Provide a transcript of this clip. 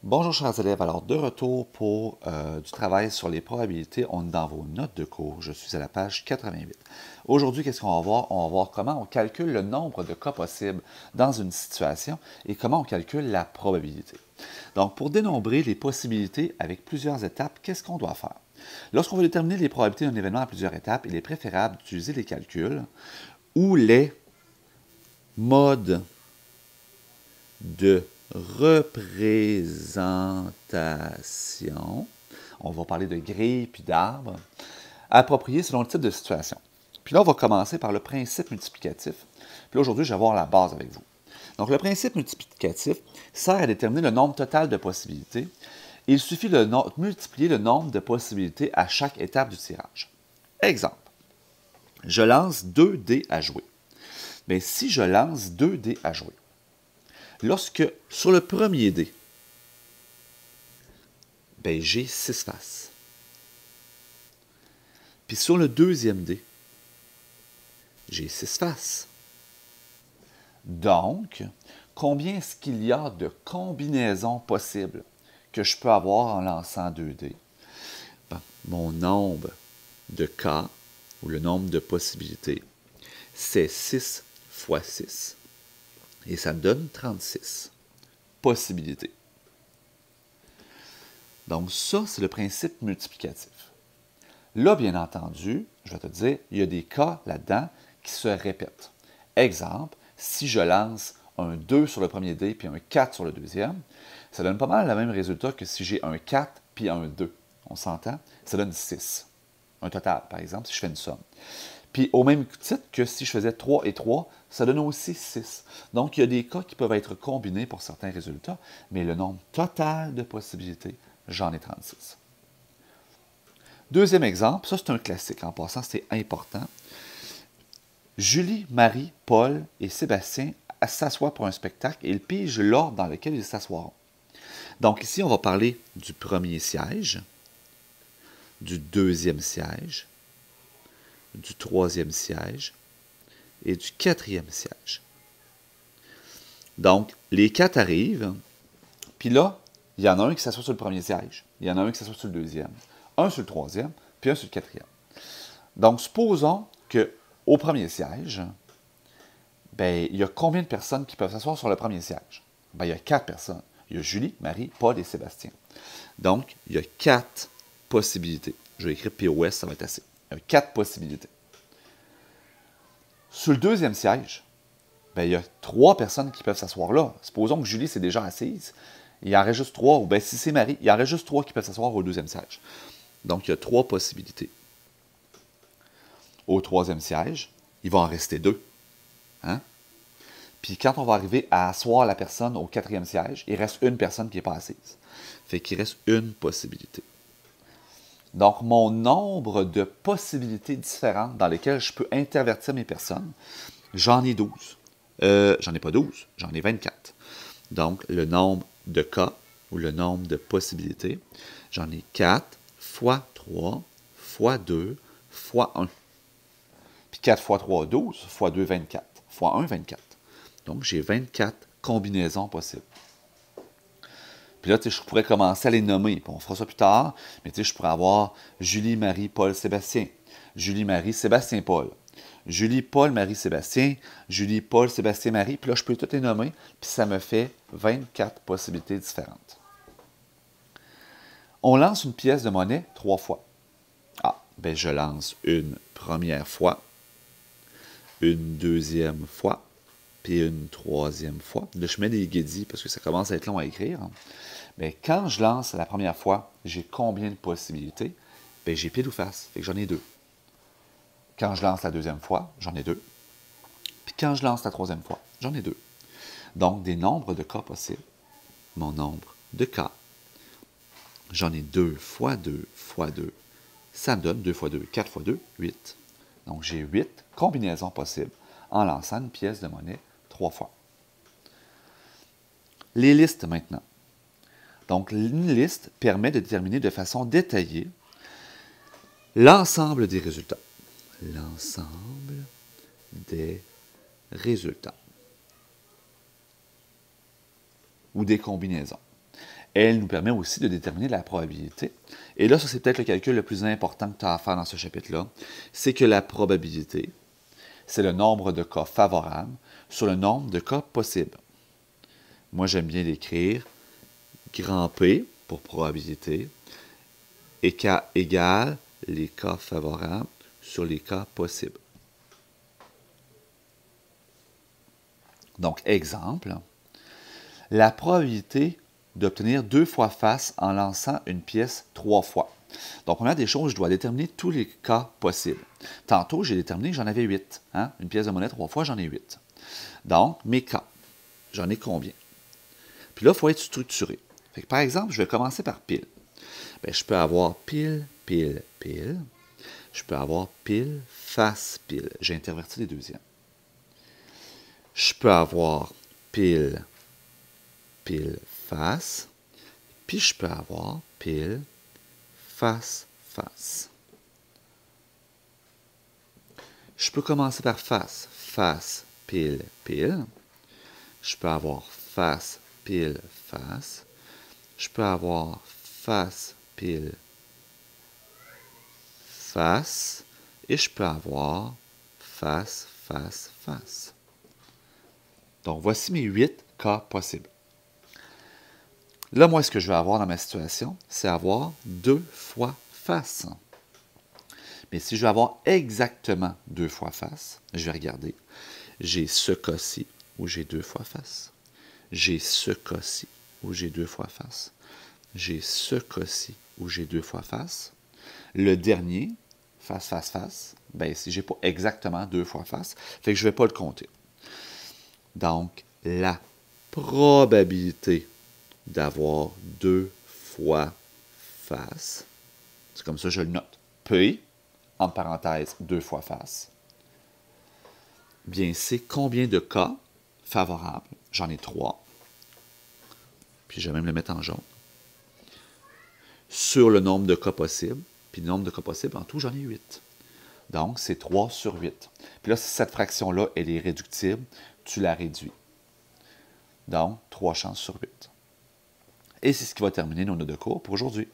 Bonjour chers élèves, alors de retour pour du travail sur les probabilités, on est dans vos notes de cours, je suis à la page 88. Aujourd'hui, qu'est-ce qu'on va voir? On va voir comment on calcule le nombre de cas possibles dans une situation et comment on calcule la probabilité. Donc pour dénombrer les possibilités avec plusieurs étapes, qu'est-ce qu'on doit faire? Lorsqu'on veut déterminer les probabilités d'un événement à plusieurs étapes, il est préférable d'utiliser les calculs ou les modes de représentation, on va parler de grilles puis d'arbres, appropriés selon le type de situation. Puis là, on va commencer par le principe multiplicatif. Puis là, aujourd'hui, je vais voir la base avec vous. Donc, le principe multiplicatif sert à déterminer le nombre total de possibilités. Il suffit de multiplier le nombre de possibilités à chaque étape du tirage. Exemple, je lance 2 dés à jouer. Bien, si je lance 2 dés à jouer, lorsque, sur le premier dé, ben, j'ai 6 faces. Puis sur le deuxième dé, j'ai 6 faces. Donc, combien est-ce qu'il y a de combinaisons possibles que je peux avoir en lançant 2 dés? Ben, mon nombre de cas, ou le nombre de possibilités, c'est 6 fois 6. Et ça me donne 36 possibilités. Donc ça, c'est le principe multiplicatif. Là, bien entendu, je vais te dire, il y a des cas là-dedans qui se répètent. Exemple, si je lance un 2 sur le premier dé puis un 4 sur le deuxième, ça donne pas mal le même résultat que si j'ai un 4 puis un 2. On s'entend? Ça donne 6. Un total, par exemple, si je fais une somme. Puis au même titre que si je faisais 3 et 3, ça donne aussi 6. Donc, il y a des cas qui peuvent être combinés pour certains résultats, mais le nombre total de possibilités, j'en ai 36. Deuxième exemple, ça c'est un classique, en passant c'est important. Julie, Marie, Paul et Sébastien s'assoient pour un spectacle et ils pigent l'ordre dans lequel ils s'assoiront. Donc ici, on va parler du premier siège, du deuxième siège, du troisième siège et du quatrième siège. Donc, les 4 arrivent, puis là, il y en a un qui s'assoit sur le premier siège, il y en a un qui s'assoit sur le deuxième, un sur le troisième, puis un sur le quatrième. Donc, supposons qu'au premier siège, ben, il y a combien de personnes qui peuvent s'asseoir sur le premier siège? Ben, il y a 4 personnes. Il y a Julie, Marie, Paul et Sébastien. Donc, il y a 4 possibilités. Je vais écrire POS, ça va être assez. Il y a 4 possibilités. Sur le deuxième siège, ben, il y a 3 personnes qui peuvent s'asseoir là. Supposons que Julie s'est déjà assise. Il en reste juste 3. Ou bien si c'est Marie, il en reste juste 3 qui peuvent s'asseoir au deuxième siège. Donc, il y a 3 possibilités. Au troisième siège, il va en rester 2. Hein? Puis quand on va arriver à asseoir la personne au quatrième siège, il reste une personne qui n'est pas assise. Fait qu'il reste une possibilité. Donc, mon nombre de possibilités différentes dans lesquelles je peux intervertir mes personnes, j'en ai 12. J'en ai pas 12, j'en ai 24. Donc, le nombre de cas, ou le nombre de possibilités, j'en ai 4 fois 3 fois 2 fois 1. Puis 4 fois 3, 12, fois 2, 24. Fois 1, 24. Donc, j'ai 24 combinaisons possibles. Puis là, je pourrais commencer à les nommer. Puis on fera ça plus tard. Mais je pourrais avoir Julie, Marie, Paul, Sébastien. Julie, Marie, Sébastien, Paul. Julie, Paul, Marie, Sébastien. Julie, Paul, Sébastien, Marie. Puis là, je peux toutes les nommer. Puis ça me fait 24 possibilités différentes. On lance une pièce de monnaie 3 fois. Ah, ben je lance une première fois, une deuxième fois, puis une troisième fois. Là, je mets des guédis parce que ça commence à être long à écrire. Bien, quand je lance la première fois, j'ai combien de possibilités? Bien, j'ai pile ou face, fait que j'en ai 2. Quand je lance la deuxième fois, j'en ai 2. Puis quand je lance la troisième fois, j'en ai 2. Donc, des nombres de cas possibles. Mon nombre de cas, j'en ai 2 fois 2 fois 2. Ça me donne 2 fois 2, 4 fois 2, 8. Donc, j'ai 8 combinaisons possibles en lançant une pièce de monnaie 3 fois. Les listes maintenant. Donc, une liste permet de déterminer de façon détaillée l'ensemble des résultats. L'ensemble des résultats. Ou des combinaisons. Elle nous permet aussi de déterminer la probabilité. Et là, ça, c'est peut-être le calcul le plus important que tu as à faire dans ce chapitre-là. C'est que la probabilité, c'est le nombre de cas favorables sur le nombre de cas possibles. Moi, j'aime bien l'écrire grand P pour probabilité et K égale les cas favorables sur les cas possibles. Donc, exemple, la probabilité d'obtenir 2 fois face en lançant une pièce 3 fois. Donc, première des choses, je dois déterminer tous les cas possibles. Tantôt, j'ai déterminé que j'en avais 8. Hein? Une pièce de monnaie 3 fois, j'en ai 8. Donc, mes cas, j'en ai combien? Puis là, il faut être structuré. Fait que, par exemple, je vais commencer par pile. Bien, je peux avoir pile, pile, pile. Je peux avoir pile, face, pile. J'ai interverti les deuxièmes. Je peux avoir pile, pile, face. Puis je peux avoir pile, face, face. Je peux commencer par face. Face, pile, pile. Je peux avoir face, pile, face. Je peux avoir face, pile, face. Et je peux avoir face, face, face. Donc, voici mes 8 cas possibles. Là, moi, ce que je vais avoir dans ma situation, c'est avoir 2 fois face. Mais si je veux avoir exactement 2 fois face, je vais regarder. J'ai ce cas-ci où j'ai 2 fois face. J'ai ce cas-ci où j'ai 2 fois face. J'ai ce cas-ci où j'ai 2 fois face. Le dernier, face, face, face, bien, si je n'ai pas exactement 2 fois face, fait que je ne vais pas le compter. Donc, la probabilité d'avoir 2 fois face, c'est comme ça je le note. P, entre parenthèses, 2 fois face. Bien, c'est combien de cas favorables? J'en ai 3. Puis je vais même le mettre en jaune. Sur le nombre de cas possibles. Puis le nombre de cas possibles, en tout, j'en ai 8. Donc, c'est 3 sur 8. Puis là, si cette fraction-là, elle est réductible, tu la réduis. Donc, 3 chances sur 8. Et c'est ce qui va terminer nos notes de cours pour aujourd'hui.